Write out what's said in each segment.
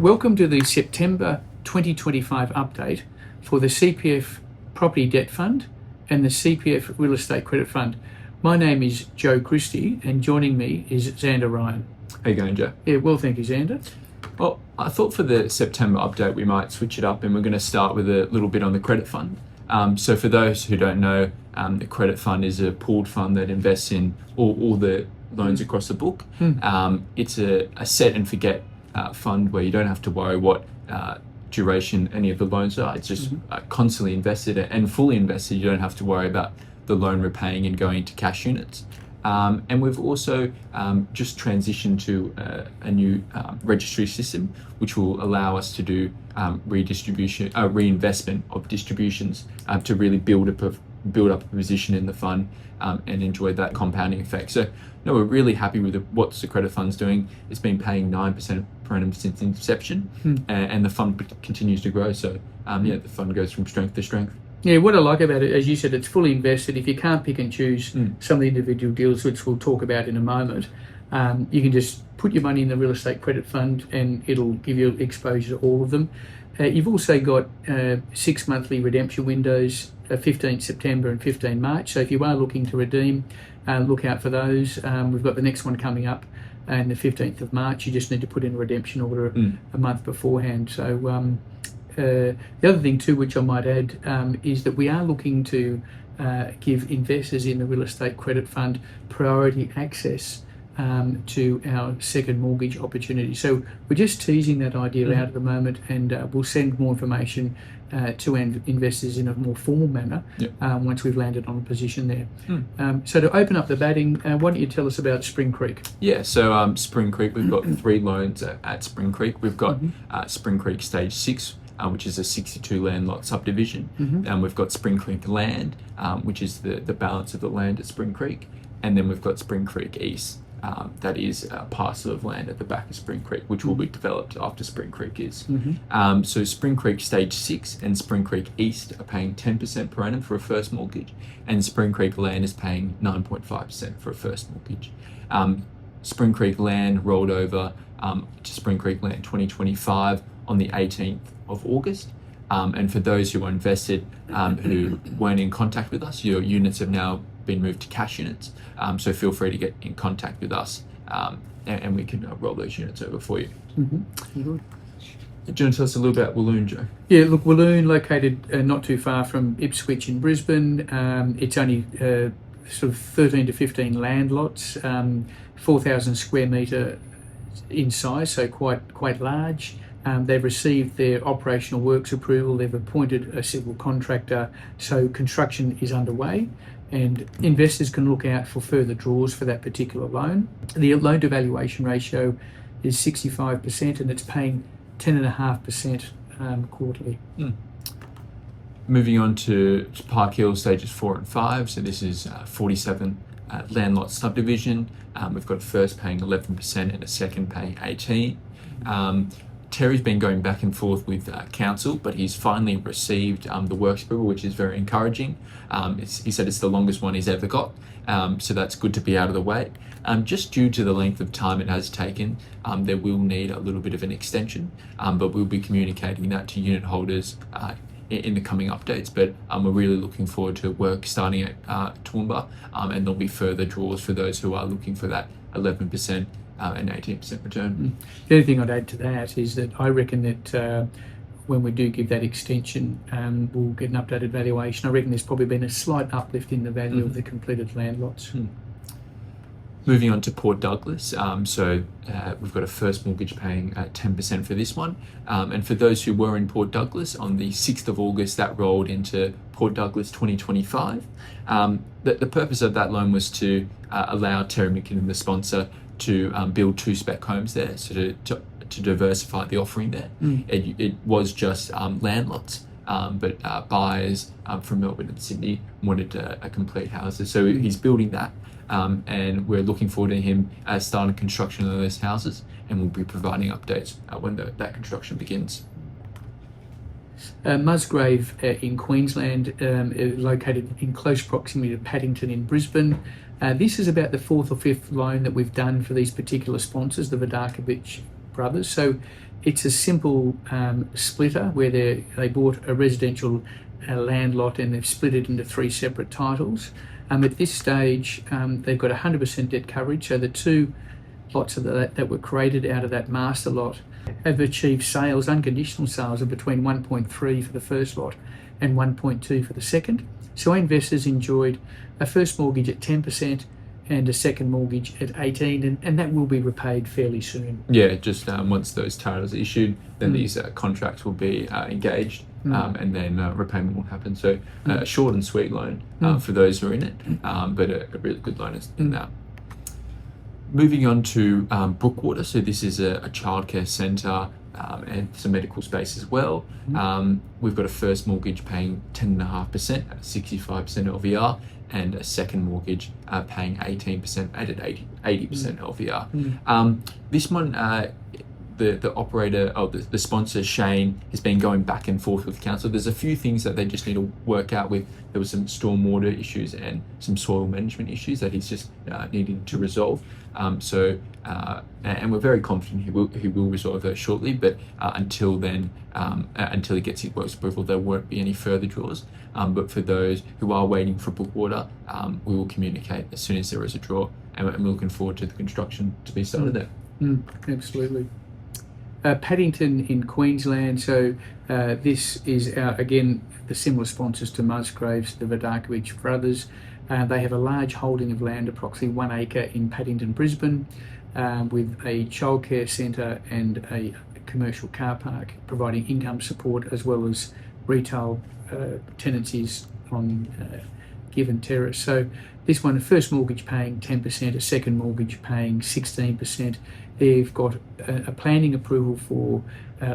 welcome to the September 2025 update for the CPF Property Debt Fund and the CPF Real Estate Credit Fund. My name is Joe Christie and joining me is Xander Ryan. How you going, Joe? Yeah, well, thank you, Xander. Well, I thought for the September update we might switch it up and we're going to start with a little bit on the credit fund. So for those who don't know, the credit fund is a pooled fund that invests in all the loans across the book. It's a set and forget fund where you don't have to worry what duration any of the loans are. It's just constantly invested and fully invested. You don't have to worry about the loan repaying and going to cash units. And we've also just transitioned to a new registry system, which will allow us to do reinvestment of distributions to really build up a position in the fund and enjoy that compounding effect. So, no, we're really happy with what the credit fund's doing. It's been paying 9% per annum since inception, and the fund continues to grow. So, the fund goes from strength to strength. Yeah, what I like about it, as you said, it's fully invested. If you can't pick and choose some of the individual deals, which we'll talk about in a moment, you can just put your money in the real estate credit fund and it'll give you exposure to all of them. You've also got 6 monthly redemption windows, 15 September and 15 March. So if you are looking to redeem, look out for those. We've got the next one coming up on the 15th of March. You just need to put in a redemption order a month beforehand. So the other thing too, which I might add, is that we are looking to give investors in the real estate credit fund priority access to our second mortgage opportunity. So we're just teasing that idea out at the moment, and we'll send more information to investors in a more formal manner once we've landed on a position there. So to open up the batting, why don't you tell us about Spring Creek? Yeah, so Spring Creek, we've got 3 loans at Spring Creek. We've got Spring Creek Stage 6, which is a 62 land lot subdivision. And we've got Spring Creek Land, which is the balance of the land at Spring Creek. And then we've got Spring Creek East, that is a parcel of land at the back of Spring Creek, which will be developed after Spring Creek is. So Spring Creek Stage 6 and Spring Creek East are paying 10% per annum for a first mortgage, and Spring Creek Land is paying 9.5% for a first mortgage. Spring Creek Land rolled over to Spring Creek Land 2025 on the 18th of August. And for those who are invested who weren't in contact with us, your units have now been moved to cash units. So feel free to get in contact with us and we can roll those units over for you. Do you want to tell us a little about Walloon, Joe? Yeah, look, Walloon, located not too far from Ipswich in Brisbane. It's only sort of 13 to 15 land lots, 4,000 square metre in size, so quite large. They've received their operational works approval. They've appointed a civil contractor, so construction is underway, and investors can look out for further draws for that particular loan. The loan to valuation ratio is 65%, and it's paying 10.5% quarterly. Moving on to Park Hill Stages 4 and 5. So this is 47 land lot subdivision. We've got a first paying 11% and a second paying 18%. Terry's been going back and forth with council, but he's finally received the works approval, which is very encouraging. He said it's the longest one he's ever got, so that's good to be out of the way. Just due to the length of time it has taken, there will need a little bit of an extension, but we'll be communicating that to unit holders in the coming updates. But we're really looking forward to work starting at Toowoomba, and there'll be further draws for those who are looking for that 11% and 18% return. The only thing I'd add to that is that I reckon that when we do give that extension, we'll get an updated valuation. I reckon there's probably been a slight uplift in the value of the completed land lots. Moving on to Port Douglas, we've got a first mortgage paying 10% for this one. And for those who were in Port Douglas, on the 6th of August, that rolled into Port Douglas 2025. The purpose of that loan was to allow Terry McKinnon, the sponsor, to build 2 spec homes there, so to diversify the offering there. It was just land lots, but buyers from Melbourne and Sydney wanted a complete houses. So he's building that, and we're looking forward to him starting construction of those houses, and we'll be providing updates when that construction begins. Musgrave in Queensland, located in close proximity to Paddington in Brisbane. This is about the 4th or 5th loan that we've done for these particular sponsors, the Vidakovich brothers. So it's a simple splitter where they bought a residential land lot and they've split it into 3 separate titles. At this stage, they've got 100% debt coverage. So the 2 lots that were created out of that master lot have achieved sales, unconditional sales, of between 1.3 for the first lot and 1.2 for the second. So our investors enjoyed a first mortgage at 10% and a second mortgage at 18%, and that will be repaid fairly soon. Yeah, just once those titles are issued, then these contracts will be engaged, and then repayment will happen. So a short and sweet loan for those who are in it, but a really good loan in that. Moving on to Brookwater. So this is a childcare centre and some medical space as well. We've got a first mortgage paying 10.5% at 65% LVR, and a second mortgage paying 18% at 80% LVR. This one, the operator, the sponsor, Shane, has been going back and forth with council. There's a few things that they just need to work out with. There was some stormwater issues and some soil management issues that he's just needing to resolve. And we're very confident he will resolve those shortly. But until then, until he gets his works approval, there won't be any further draws. But for those who are waiting for Brookwater, we will communicate as soon as there is a draw, and we're looking forward to the construction to be started there. Absolutely. Paddington in Queensland. So this is again the similar sponsors to Musgraves, the Vidakovich brothers. They have a large holding of land, approximately 1 acre in Paddington, Brisbane, with a childcare centre and a commercial car park, providing income support as well as retail tenancies on given terrace. So this one, a first mortgage paying 10%, a second mortgage paying 16%. They've got a planning approval for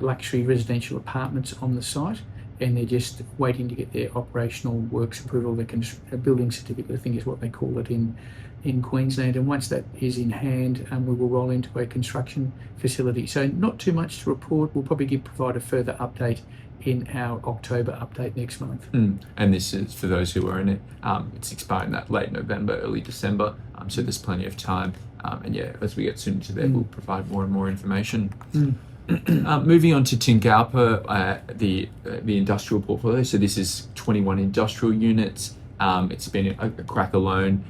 luxury residential apartments on the site, and they're just waiting to get their operational works approval, a building certificate, I think is what they call it in Queensland. And once that is in hand, we will roll into a construction facility. So not too much to report. We'll probably provide a further update in our October update next month. And this is for those who are in it. It's expiring that late November, early December. So there's plenty of time. And yeah, as we get soon to there, we'll provide more and more information. Moving on to Tingalpa, the industrial portfolio. So this is 21 industrial units. It's been a cracker loan.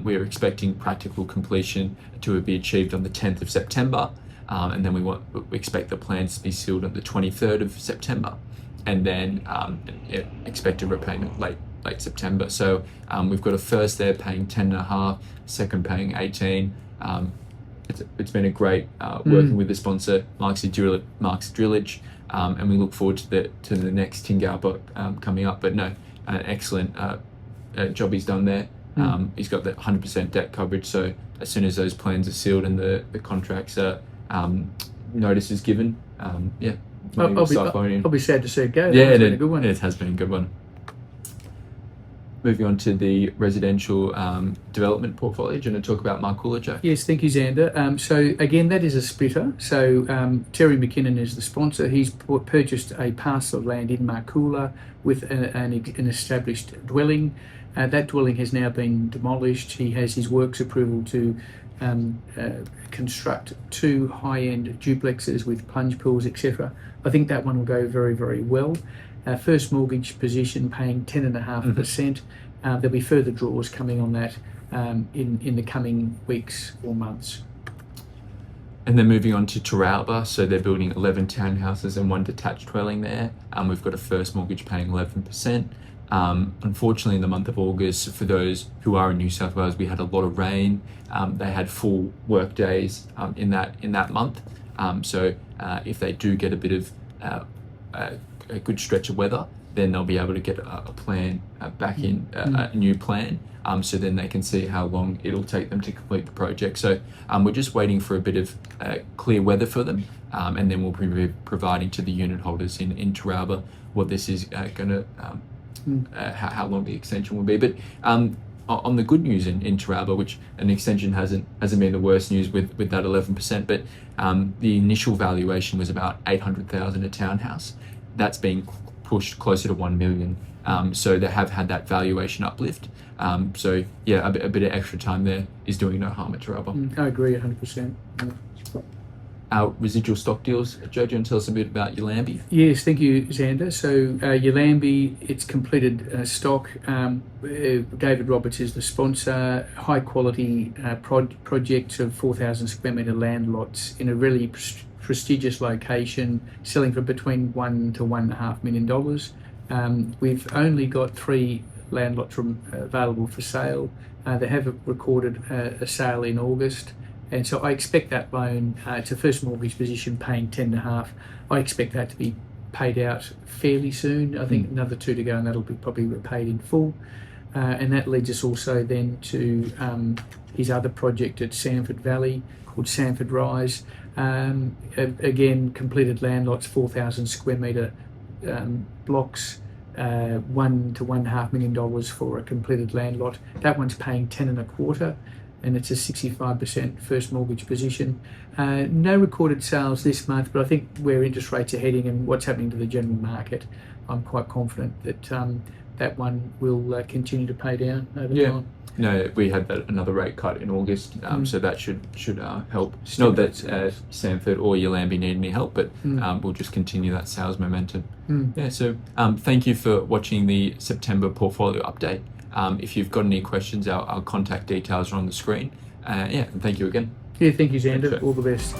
We're expecting practical completion to be achieved on the 10th of September. And then we expect the plans to be sealed on the 23rd of September. And then expect a repayment late September. So we've got a first there paying 10.5, second paying 18. It's been a great working with the sponsor, Mark's Drillage, and we look forward to the next Tingalpa coming up. But no, an excellent job he's done there. He's got the 100% debt coverage. So as soon as those plans are sealed and the contracts are notice is given, I'll be sad to see it go. Yeah, That's been a good one. It has been a good one. Moving on to the residential development portfolio. Do you want to talk about Markula, Jack? Yes, thank you, Xander. So again, that is a splitter. So Terry McKinnon is the sponsor. He's purchased a parcel of land in Markula with an established dwelling. That dwelling has now been demolished. He has his works approval to construct 2 high-end duplexes with plunge pools, etc. I think that one will go very, very well. First mortgage position paying 10.5%. There'll be further draws coming on that in the coming weeks or months. And then moving on to Teralba, so they're building 11 townhouses and 1 detached dwelling there. We've got a first mortgage paying 11%. Unfortunately, in the month of August, for those who are in New South Wales, we had a lot of rain. They had full work days in that month. So if they do get a bit of a good stretch of weather, then they'll be able to get a plan back in, a new plan. So then they can see how long it'll take them to complete the project. So we're just waiting for a bit of clear weather for them, and then we'll be providing to the unit holders in Teralba what this is going to, how long the extension will be. But on the good news in Teralba, which an extension hasn't been the worst news with that 11%, but the initial valuation was about 800,000 a townhouse. That's being pushed closer to 1 million. So they have had that valuation uplift. So yeah, a bit of extra time there is doing no harm at Teralba. I agree 100%. our residual stock deals. Joe, do you want to tell us a bit about Yallambi? Yes, thank you, Xander. So Yallambi, it's completed stock. David Roberts is the sponsor. High quality projects of 4,000 square metre land lots in a really prestigious location, selling for between $1 to $1.5 million. We've only got 3 land lots available for sale. They have recorded a sale in August. And so I expect that loan, it's a first mortgage position paying 10.5. I expect that to be paid out fairly soon. I think another 2 to go, and that'll be probably repaid in full. And that leads us also then to his other project at Sanford Valley called Sanford Rise. Again, completed land lots, 4,000 square metre blocks, $1 to $1.5 million for a completed land lot. That one's paying 10.25. And it's a 65% first mortgage position. No recorded sales this month, but I think where interest rates are heading and what's happening to the general market, I'm quite confident that that one will continue to pay down over time. No, we had another rate cut in August, so that should help. Not that Sanford or Yallambi need any help, but we'll just continue that sales momentum. Yeah. So thank you for watching the September portfolio update. If you've got any questions, our contact details are on the screen. And thank you again. Yeah, thank you, Xander. All the best.